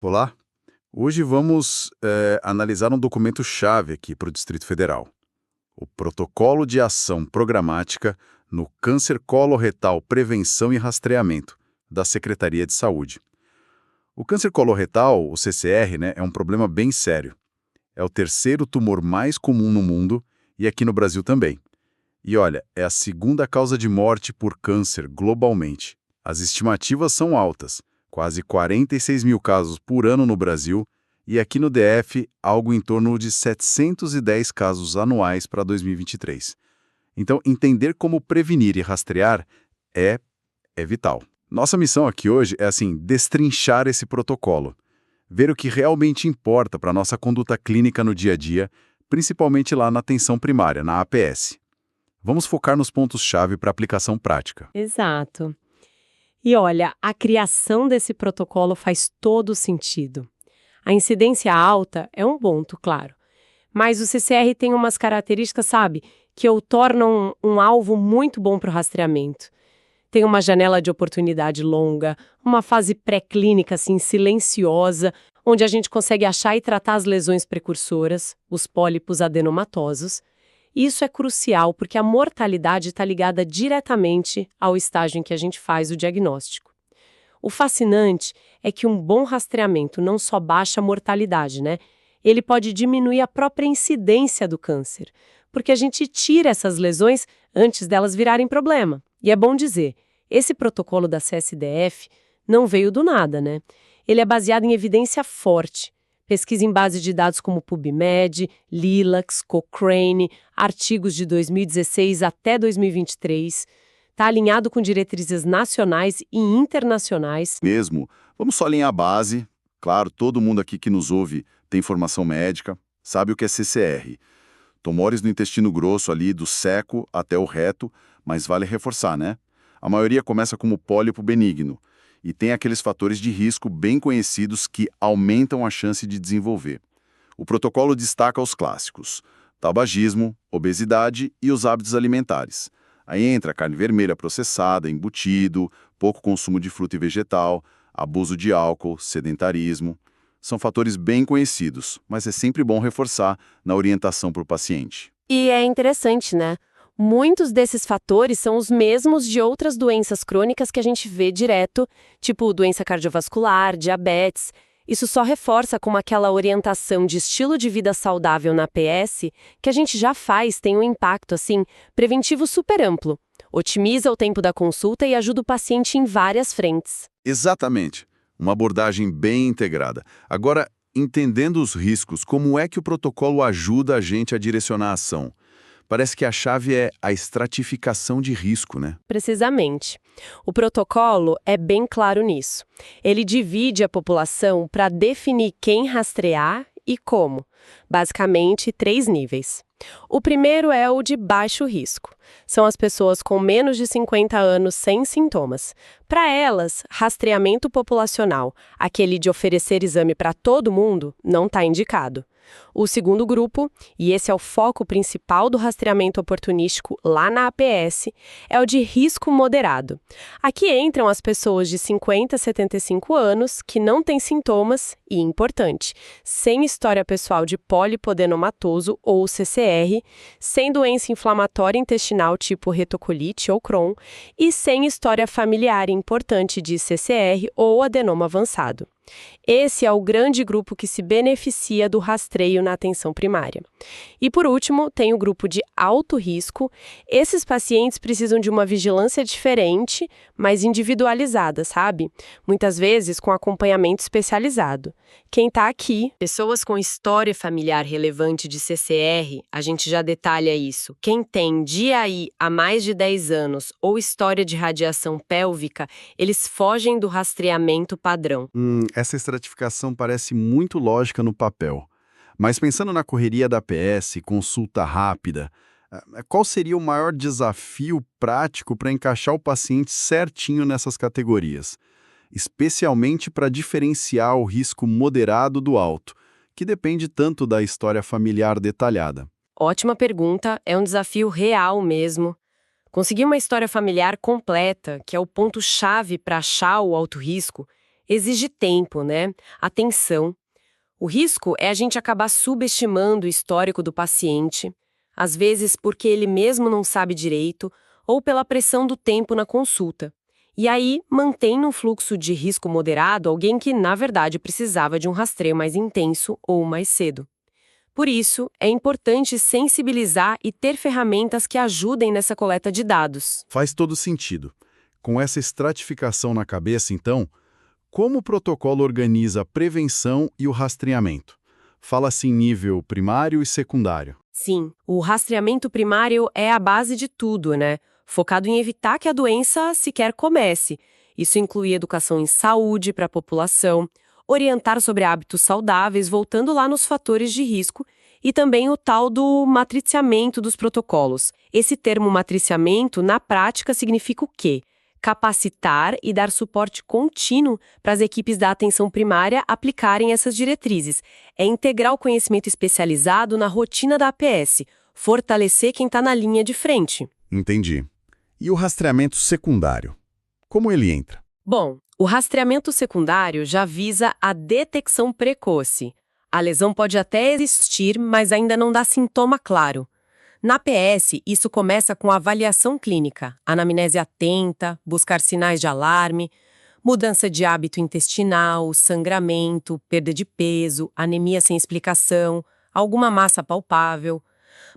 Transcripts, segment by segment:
Olá, hoje vamos analisar um documento-chave aqui para o Distrito Federal. O Protocolo de Ação Programática no Câncer Coloretal Prevenção e Rastreamento, da Secretaria de Saúde. O câncer coloretal, o CCR, né, é um problema bem sério. É o terceiro tumor mais comum no mundo e aqui no Brasil também. E olha, é a segunda causa de morte por câncer globalmente. As estimativas são altas, quase 46 mil casos por ano no Brasil, e aqui no DF, algo em torno de 710 casos anuais para 2023. Então, entender como prevenir e rastrear é vital. Nossa missão aqui hoje é, destrinchar esse protocolo, ver o que realmente importa para a nossa conduta clínica no dia a dia, principalmente lá na atenção primária, na APS. Vamos focar nos pontos-chave para aplicação prática. Exato. E olha, a criação desse protocolo faz todo sentido. A incidência alta é um ponto, claro. Mas o CCR tem umas características, sabe, que o tornam um alvo muito bom para o rastreamento. Tem uma janela de oportunidade longa, uma fase pré-clínica, silenciosa, onde a gente consegue achar e tratar as lesões precursoras, os pólipos adenomatosos. Isso é crucial porque a mortalidade está ligada diretamente ao estágio em que a gente faz o diagnóstico. O fascinante é que um bom rastreamento não só baixa a mortalidade, né? Ele pode diminuir a própria incidência do câncer, porque a gente tira essas lesões antes delas virarem problema. E é bom dizer, esse protocolo da CSDF não veio do nada, né? Ele é baseado em evidência forte. Pesquisa em base de dados como PubMed, Lilacs, Cochrane, artigos de 2016 até 2023. Está alinhado com diretrizes nacionais e internacionais. Mesmo, vamos só alinhar a base. Claro, todo mundo aqui que nos ouve tem formação médica, sabe o que é CCR. Tumores no intestino grosso ali, do seco até o reto, mas vale reforçar, né? A maioria começa como pólipo benigno e tem aqueles fatores de risco bem conhecidos que aumentam a chance de desenvolver. O protocolo destaca os clássicos: tabagismo, obesidade e os hábitos alimentares. Aí entra carne vermelha processada, embutido, pouco consumo de fruta e vegetal, abuso de álcool, sedentarismo. São fatores bem conhecidos, mas é sempre bom reforçar na orientação para o paciente. E é interessante, né? Muitos desses fatores são os mesmos de outras doenças crônicas que a gente vê direto, tipo doença cardiovascular, diabetes. Isso só reforça como aquela orientação de estilo de vida saudável na PS, que a gente já faz, tem um impacto, preventivo super amplo. Otimiza o tempo da consulta e ajuda o paciente em várias frentes. Exatamente. Uma abordagem bem integrada. Agora, entendendo os riscos, como é que o protocolo ajuda a gente a direcionar a ação? Parece que a chave é a estratificação de risco, né? Precisamente. O protocolo é bem claro nisso. Ele divide a população para definir quem rastrear e como. Basicamente, 3 níveis. O primeiro é o de baixo risco. São as pessoas com menos de 50 anos sem sintomas. Para elas, rastreamento populacional, aquele de oferecer exame para todo mundo, não está indicado. O segundo grupo, e esse é o foco principal do rastreamento oportunístico lá na APS, é o de risco moderado. Aqui entram as pessoas de 50 a 75 anos que não têm sintomas e, importante, sem história pessoal de pólipo adenomatoso ou CCR, sem doença inflamatória intestinal tipo retocolite ou Crohn e sem história familiar importante de CCR ou adenoma avançado. Esse é o grande grupo que se beneficia do rastreio na atenção primária. E, por último, tem o grupo de alto risco. Esses pacientes precisam de uma vigilância diferente, mas individualizada, sabe? Muitas vezes com acompanhamento especializado. Quem está aqui, pessoas com história familiar relevante de CCR, a gente já detalha isso. Quem tem DIAI há mais de 10 anos ou história de radiação pélvica, eles fogem do rastreamento padrão. Essa estratificação parece muito lógica no papel. Mas pensando na correria da PS, consulta rápida, qual seria o maior desafio prático para encaixar o paciente certinho nessas categorias? Especialmente para diferenciar o risco moderado do alto, que depende tanto da história familiar detalhada. Ótima pergunta, é um desafio real mesmo. Conseguir uma história familiar completa, que é o ponto-chave para achar o alto risco, Exige tempo, né? Atenção. O risco é a gente acabar subestimando o histórico do paciente, às vezes porque ele mesmo não sabe direito ou pela pressão do tempo na consulta. E aí, mantém no fluxo de risco moderado alguém que, na verdade, precisava de um rastreio mais intenso ou mais cedo. Por isso, é importante sensibilizar e ter ferramentas que ajudem nessa coleta de dados. Faz todo sentido. Com essa estratificação na cabeça, então, como o protocolo organiza a prevenção e o rastreamento? Fala-se em nível primário e secundário. Sim, o rastreamento primário é a base de tudo, né? Focado em evitar que a doença sequer comece. Isso inclui educação em saúde para a população, orientar sobre hábitos saudáveis, voltando lá nos fatores de risco, e também o tal do matriciamento dos protocolos. Esse termo matriciamento, na prática, significa o quê? Capacitar e dar suporte contínuo para as equipes da atenção primária aplicarem essas diretrizes. É integrar o conhecimento especializado na rotina da APS, fortalecer quem está na linha de frente. Entendi. E o rastreamento secundário? Como ele entra? Bom, o rastreamento secundário já visa a detecção precoce. A lesão pode até existir, mas ainda não dá sintoma claro. Na PS, isso começa com avaliação clínica, anamnese atenta, buscar sinais de alarme, mudança de hábito intestinal, sangramento, perda de peso, anemia sem explicação, alguma massa palpável.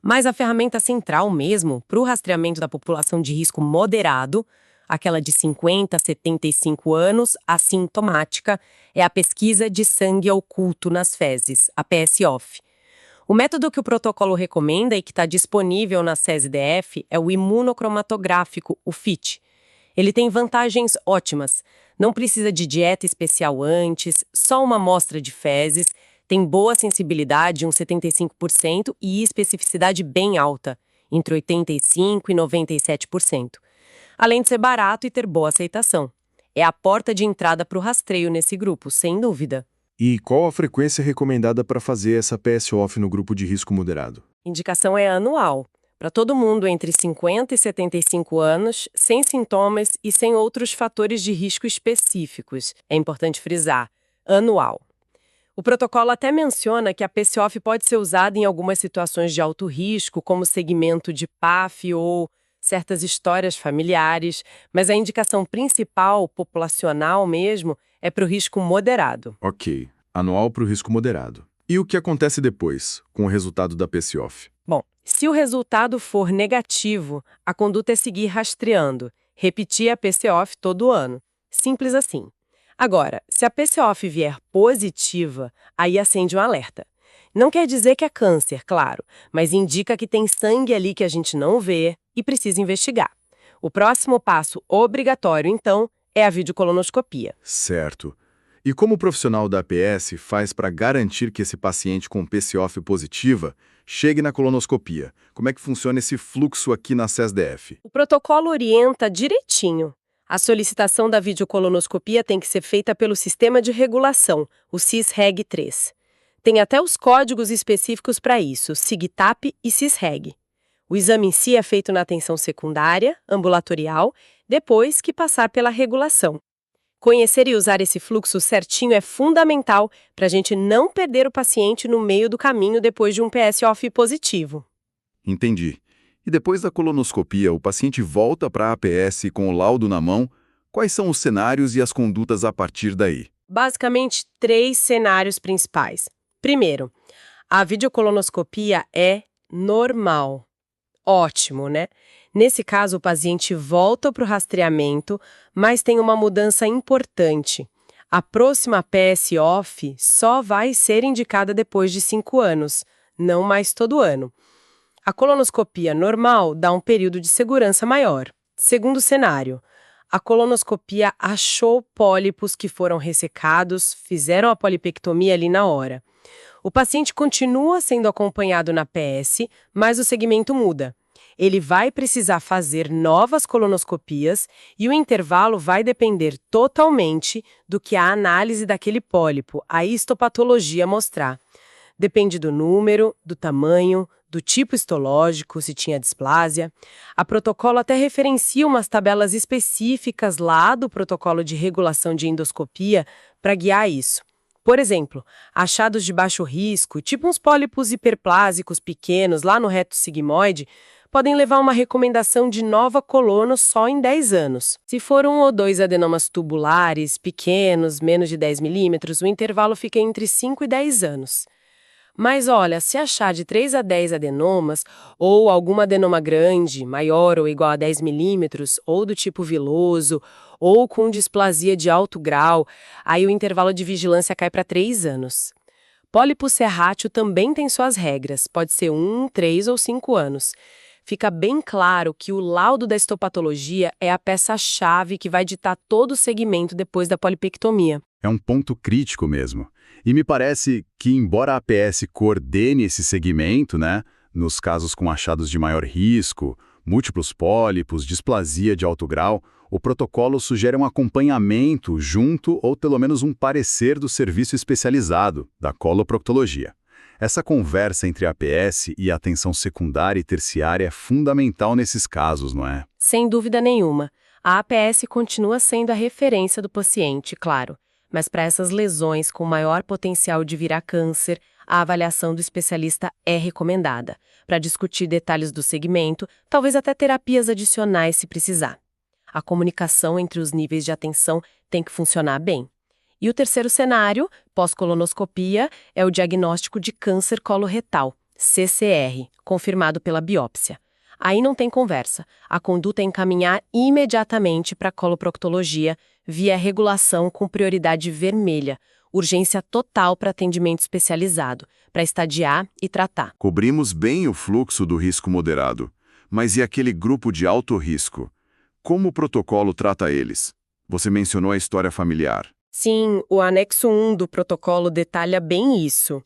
Mas a ferramenta central mesmo, para o rastreamento da população de risco moderado, aquela de 50 a 75 anos, assintomática, é a pesquisa de sangue oculto nas fezes, a PSOF. O método que o protocolo recomenda e que está disponível na SESDF é o imunocromatográfico, o FIT. Ele tem vantagens ótimas. Não precisa de dieta especial antes, só uma amostra de fezes, tem boa sensibilidade, uns 75%, e especificidade bem alta, entre 85% e 97%. Além de ser barato e ter boa aceitação. É a porta de entrada para o rastreio nesse grupo, sem dúvida. E qual a frequência recomendada para fazer essa PSOF no grupo de risco moderado? Indicação é anual, para todo mundo entre 50 e 75 anos, sem sintomas e sem outros fatores de risco específicos. É importante frisar, anual. O protocolo até menciona que a PSOF pode ser usada em algumas situações de alto risco, como segmento de PAF ou certas histórias familiares, mas a indicação principal, populacional mesmo, é para o risco moderado. Ok, anual para o risco moderado. E o que acontece depois, com o resultado da PSOF? Bom, se o resultado for negativo, a conduta é seguir rastreando, repetir a PCOF todo ano. Simples assim. Agora, se a PCOF vier positiva, aí acende um alerta. Não quer dizer que é câncer, claro, mas indica que tem sangue ali que a gente não vê e precisa investigar. O próximo passo obrigatório, então, é a videocolonoscopia. Certo. E como o profissional da APS faz para garantir que esse paciente com PCOF positiva chegue na colonoscopia? Como é que funciona esse fluxo aqui na SESDF? O protocolo orienta direitinho. A solicitação da videocolonoscopia tem que ser feita pelo Sistema de Regulação, o SIS-REG-3. Tem até os códigos específicos para isso, SIGTAP e SIS-REG. O exame em si é feito na atenção secundária, ambulatorial, depois que passar pela regulação. Conhecer e usar esse fluxo certinho é fundamental para a gente não perder o paciente no meio do caminho depois de um PSOF positivo. Entendi. E depois da colonoscopia, o paciente volta para a APS com o laudo na mão. Quais são os cenários e as condutas a partir daí? Basicamente, 3 cenários principais. Primeiro, a videocolonoscopia é normal. Ótimo, né? Nesse caso, o paciente volta para o rastreamento, mas tem uma mudança importante. A próxima PSOF só vai ser indicada depois de 5 anos, não mais todo ano. A colonoscopia normal dá um período de segurança maior. Segundo cenário, a colonoscopia achou pólipos que foram ressecados, fizeram a polipectomia ali na hora. O paciente continua sendo acompanhado na PS, mas o segmento muda. Ele vai precisar fazer novas colonoscopias e o intervalo vai depender totalmente do que a análise daquele pólipo, a histopatologia mostrar. Depende do número, do tamanho, do tipo histológico, se tinha displasia. A protocolo até referencia umas tabelas específicas lá do protocolo de regulação de endoscopia para guiar isso. Por exemplo, achados de baixo risco, tipo uns pólipos hiperplásicos pequenos lá no reto sigmoide, podem levar a uma recomendação de nova colono só em 10 anos. Se for 1 ou 2 adenomas tubulares, pequenos, menos de 10 milímetros, o intervalo fica entre 5 e 10 anos. Mas olha, se achar de 3 a 10 adenomas, ou algum adenoma grande, maior ou igual a 10 milímetros, ou do tipo viloso, ou com displasia de alto grau, aí o intervalo de vigilância cai para 3 anos. Pólipo serrátil também tem suas regras, pode ser 1, 3 ou 5 anos. Fica bem claro que o laudo da histopatologia é a peça-chave que vai ditar todo o segmento depois da polipectomia. É um ponto crítico mesmo. E me parece que, embora a APS coordene esse segmento, né, nos casos com achados de maior risco, múltiplos pólipos, displasia de alto grau, o protocolo sugere um acompanhamento junto ou pelo menos um parecer do serviço especializado, da coloproctologia. Essa conversa entre a APS e a atenção secundária e terciária é fundamental nesses casos, não é? Sem dúvida nenhuma. A APS continua sendo a referência do paciente, claro. Mas para essas lesões com maior potencial de virar câncer, a avaliação do especialista é recomendada, para discutir detalhes do segmento, talvez até terapias adicionais se precisar. A comunicação entre os níveis de atenção tem que funcionar bem. E o terceiro cenário, pós-colonoscopia, é o diagnóstico de câncer coloretal, CCR, confirmado pela biópsia. Aí não tem conversa. A conduta é encaminhar imediatamente para a coloproctologia via regulação com prioridade vermelha, urgência total para atendimento especializado, para estadiar e tratar. Cobrimos bem o fluxo do risco moderado, mas e aquele grupo de alto risco? Como o protocolo trata eles? Você mencionou a história familiar. Sim, o anexo 1 do protocolo detalha bem isso.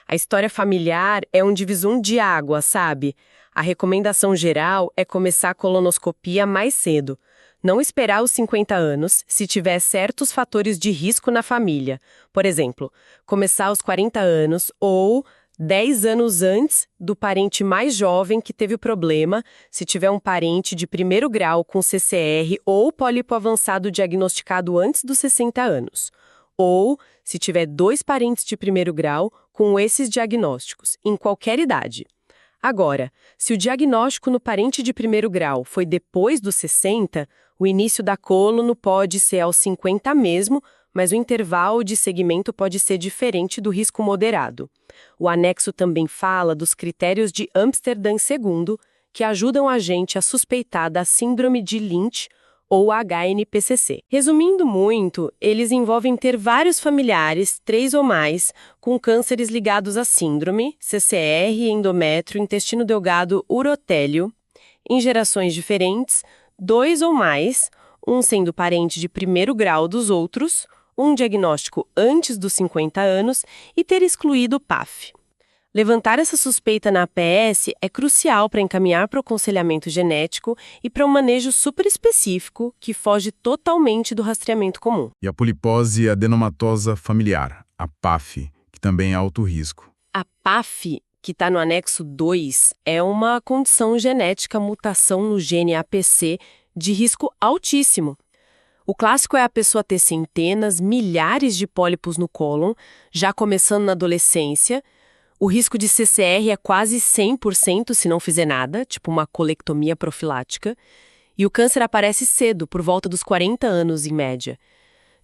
A história familiar é um divisor de água, sabe? A recomendação geral é começar a colonoscopia mais cedo. Não esperar os 50 anos se tiver certos fatores de risco na família. Por exemplo, começar aos 40 anos ou 10 anos antes do parente mais jovem que teve o problema, se tiver um parente de primeiro grau com CCR ou pólipo avançado diagnosticado antes dos 60 anos. Ou se tiver 2 parentes de primeiro grau com esses diagnósticos, em qualquer idade. Agora, se o diagnóstico no parente de primeiro grau foi depois dos 60, o início da colono pode ser aos 50 mesmo, mas o intervalo de segmento pode ser diferente do risco moderado. O anexo também fala dos critérios de Amsterdam II, que ajudam a gente a suspeitar da síndrome de Lynch ou HNPCC. Resumindo muito, eles envolvem ter vários familiares, 3 ou mais, com cânceres ligados à síndrome, CCR, endométrio, intestino delgado, urotélio, em gerações diferentes, 2 ou mais, um sendo parente de primeiro grau dos outros, um diagnóstico antes dos 50 anos e ter excluído o PAF. Levantar essa suspeita na APS é crucial para encaminhar para o aconselhamento genético e para um manejo super específico que foge totalmente do rastreamento comum. E a polipose adenomatosa familiar, a PAF, que também é alto risco. A PAF, que está no anexo 2, é uma condição genética mutação no gene APC de risco altíssimo. O clássico é a pessoa ter centenas, milhares de pólipos no cólon, já começando na adolescência. O risco de CCR é quase 100% se não fizer nada, tipo uma colectomia profilática. E o câncer aparece cedo, por volta dos 40 anos em média.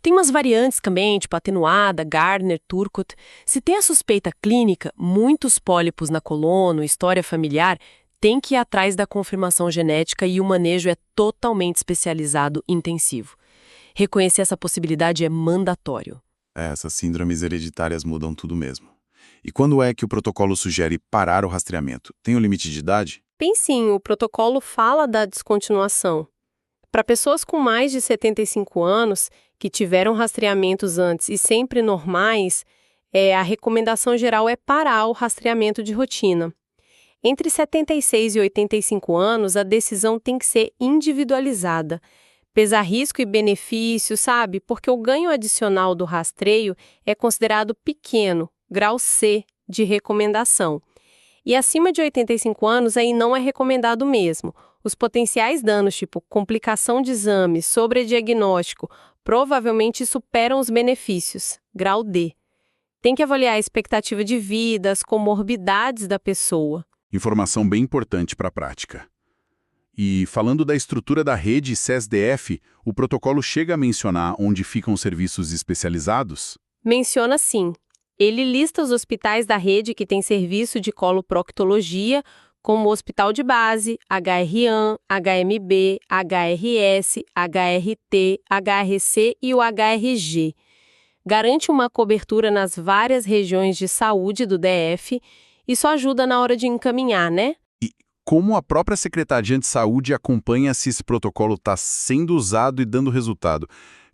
Tem umas variantes também, tipo atenuada, Gardner, Turcot. Se tem a suspeita clínica, muitos pólipos na colono, história familiar, tem que ir atrás da confirmação genética e o manejo é totalmente especializado e intensivo. Reconhecer essa possibilidade é mandatório. Essas síndromes hereditárias mudam tudo mesmo. E quando é que o protocolo sugere parar o rastreamento? Tem um limite de idade? Bem sim, o protocolo fala da descontinuação. Para pessoas com mais de 75 anos, que tiveram rastreamentos antes e sempre normais, a recomendação geral é parar o rastreamento de rotina. Entre 76 e 85 anos, a decisão tem que ser individualizada. Pesar risco e benefício, sabe? Porque o ganho adicional do rastreio é considerado pequeno, grau C de recomendação. E acima de 85 anos aí não é recomendado mesmo. Os potenciais danos, tipo complicação de exame, sobrediagnóstico, provavelmente superam os benefícios, grau D. Tem que avaliar a expectativa de vida, as comorbidades da pessoa. Informação bem importante para a prática. E falando da estrutura da rede CESDF, o protocolo chega a mencionar onde ficam os serviços especializados? Menciona sim. Ele lista os hospitais da rede que têm serviço de coloproctologia, como o Hospital de Base, HRAN, HMB, HRS, HRT, HRC e o HRG. Garante uma cobertura nas várias regiões de saúde do DF. Isso ajuda na hora de encaminhar, né? Como a própria Secretaria de Saúde acompanha se esse protocolo está sendo usado e dando resultado?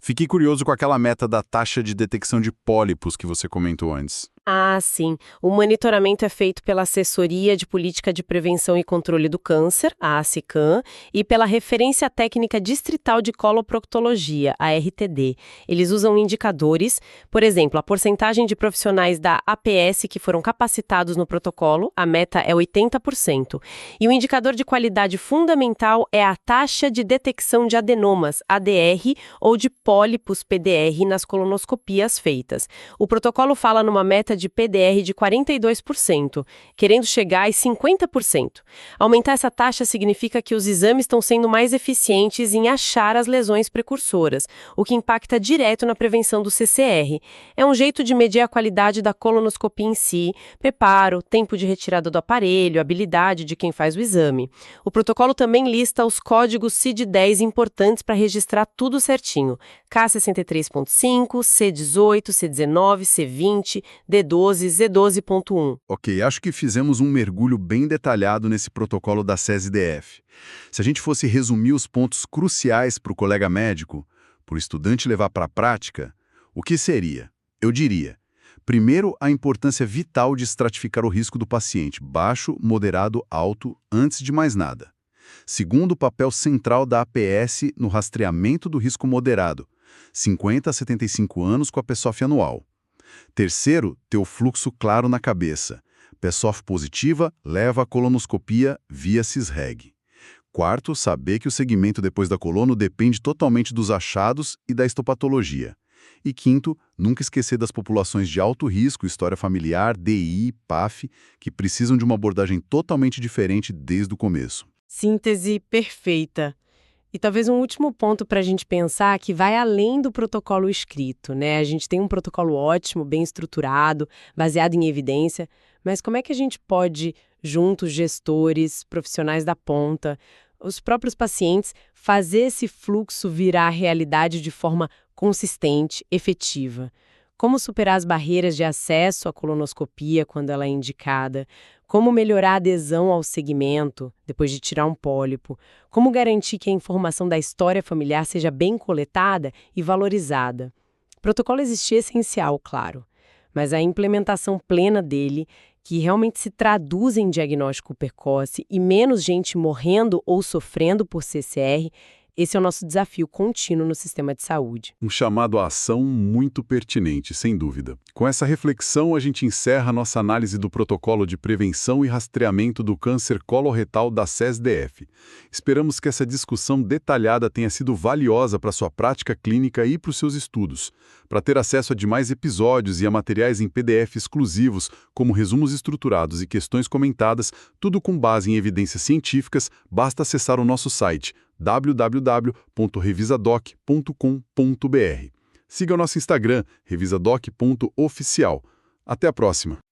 Fiquei curioso com aquela meta da taxa de detecção de pólipos que você comentou antes. Ah, sim. O monitoramento é feito pela Assessoria de Política de Prevenção e Controle do Câncer, a ACCAN, e pela Referência Técnica Distrital de Coloproctologia, a RTD. Eles usam indicadores, por exemplo, a porcentagem de profissionais da APS que foram capacitados no protocolo, a meta é 80%. E o indicador de qualidade fundamental é a taxa de detecção de adenomas, ADR, ou de pólipos, PDR, nas colonoscopias feitas. O protocolo fala numa meta de PDR de 42%, querendo chegar a 50%. Aumentar essa taxa significa que os exames estão sendo mais eficientes em achar as lesões precursoras, o que impacta direto na prevenção do CCR. É um jeito de medir a qualidade da colonoscopia em si, preparo, tempo de retirada do aparelho, habilidade de quem faz o exame. O protocolo também lista os códigos CID-10 importantes para registrar tudo certinho. K63.5, C18, C19, C20, D12, Z12.1. Ok, acho que fizemos um mergulho bem detalhado nesse protocolo da CESDF. Se a gente fosse resumir os pontos cruciais para o colega médico, para o estudante levar para a prática, o que seria? Eu diria, primeiro, a importância vital de estratificar o risco do paciente, baixo, moderado, alto, antes de mais nada. Segundo, o papel central da APS no rastreamento do risco moderado, 50 a 75 anos com a PSOF anual. Terceiro, ter o fluxo claro na cabeça. PSOF positiva leva a colonoscopia via CISREG. Quarto, saber que o segmento depois da colono depende totalmente dos achados e da histopatologia. E quinto, nunca esquecer das populações de alto risco, história familiar, DI, PAF, que precisam de uma abordagem totalmente diferente desde o começo. Síntese perfeita. E talvez um último ponto para a gente pensar que vai além do protocolo escrito, né? A gente tem um protocolo ótimo, bem estruturado, baseado em evidência, mas como é que a gente pode, juntos, gestores, profissionais da ponta, os próprios pacientes, fazer esse fluxo virar realidade de forma consistente, efetiva? Como superar as barreiras de acesso à colonoscopia quando ela é indicada? Como melhorar a adesão ao segmento depois de tirar um pólipo? Como garantir que a informação da história familiar seja bem coletada e valorizada? O protocolo existir é essencial, claro, mas a implementação plena dele, que realmente se traduz em diagnóstico precoce e menos gente morrendo ou sofrendo por CCR, esse é o nosso desafio contínuo no sistema de saúde. Um chamado à ação muito pertinente, sem dúvida. Com essa reflexão, a gente encerra nossa análise do protocolo de prevenção e rastreamento do câncer coloretal da CESDF. Esperamos que essa discussão detalhada tenha sido valiosa para sua prática clínica e para os seus estudos. Para ter acesso a demais episódios e a materiais em PDF exclusivos, como resumos estruturados e questões comentadas, tudo com base em evidências científicas, basta acessar o nosso site www.revisadoc.com.br. Siga o nosso Instagram, revisadoc.oficial. Até a próxima!